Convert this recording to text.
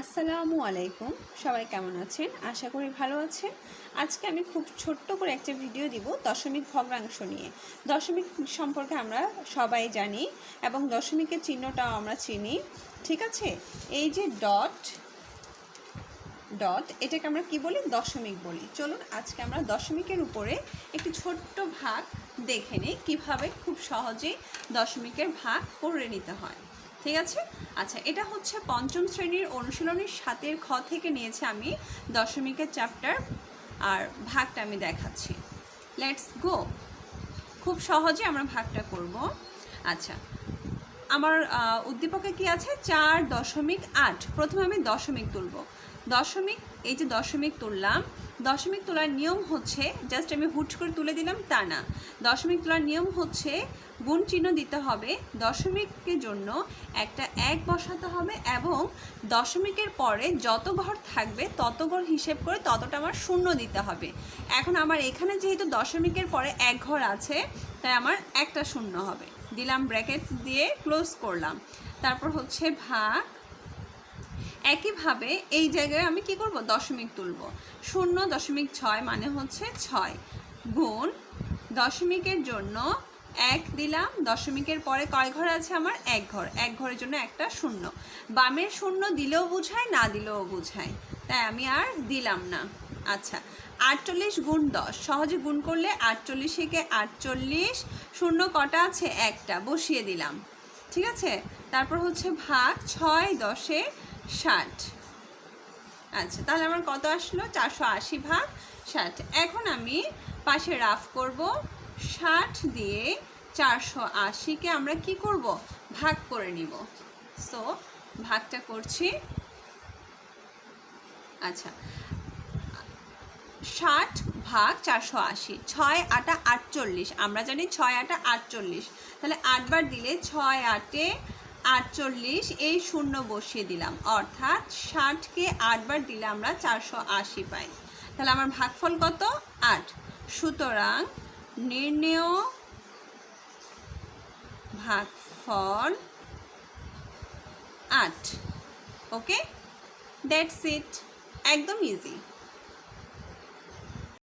আসসালামু আলাইকুম, সবাই কেমন আছেন? আশা করি ভালো আছেন। আজকে আমি খুব ছোট্ট করে একটা ভিডিও দিব দশমিক ভগ্নাংশ নিয়ে। দশমিক সম্পর্কে আমরা সবাই জানি এবং দশমিকের চিহ্নটাও আমরা চিনি, ঠিক আছে? এই যে ডট এটাকে আমরা কি বলি? দশমিক বলি। চলুন আজকে আমরা দশমিকের উপরে একটি ছোট্ট ভাগ দেখে নিই, কীভাবে খুব সহজেই দশমিকের ভাগ করে নিতে হয়। ঠিক আছে? আচ্ছা, এটা হচ্ছে পঞ্চম শ্রেণীর অনুশীলনীর 7 খ থেকে নিয়েছে আমি দশমিকের চ্যাপ্টার, আর ভাগটা আমি দেখাচ্ছি। Let's go. খুব সহজে আমরা ভাগটা করব। আচ্ছা, আমার উদ্দীপকে কি আছে? 4.8। প্রথমে আমি দশমিক তুলব। দশমিক, এই যে দশমিক তুললাম, দশমিক তোলার নিয়ম হচ্ছে, জাস্ট আমি হুট করে তুলে দিলাম তা না। দশমিক তোলার নিয়ম হচ্ছে গুণ চিহ্ন দিতে হবে, দশমিকের জন্য একটা 1 বসাতে হবে এবং দশমিকের পরে যত ঘর থাকবে তত ঘর হিসেব করে ততটা আমার শূন্য দিতে হবে। এখন আমার এখানে যেহেতু দশমিকের পরে 1 ঘর আছে, তাই আমার একটা শূন্য হবে। দিলাম, ব্র্যাকেট দিয়ে ক্লোজ করলাম। তারপর হচ্ছে ভাগ। একইভাবে এই জায়গায় আমি কি করব? দশমিক তুলব। 0.6 মানে হচ্ছে 6 গুণ দশমিকের জন্য 1 দিলাম। দশমিকের পরে কয় ঘর আছে আমার? 1 ঘর। 1 ঘরের জন্য একটা শূন্য। বামের শূন্য দিলেও বোঝায়, না দিলেও বোঝায়, তাই আমি আর দিলাম না। আচ্ছা, 48 গুণ 10, সহজে গুণ করলে 48 একে 48, শূন্য কটা আছে? একটা, বসিয়ে দিলাম। ঠিক আছে? তারপর হচ্ছে ভাগ, 6 10 60। আচ্ছা, তাহলে আমার কত আসলো? 480 ভাগ 60। এখন আমি পাশে রাফ করব। 60 দিয়ে 480কে আমরা কি করব? ভাগ করে নিব। সো ভাগটা করছি। আচ্ছা, 60 ভাগ 480, 6 8 48। আমরা জানি 6 8 48, তাহলে 8 বার দিলে 6 8 48, এই শূন্য বসিয়ে দিলাম, অর্থাৎ 60কে 8 বার দিলে আমরা 480 পাই। তাহলে আমার ভাগফল কত? 8। সুতরাং নির্ণেয় ভাগফল 8। ওকে, দ্যাটস ইট। একদম ইজি।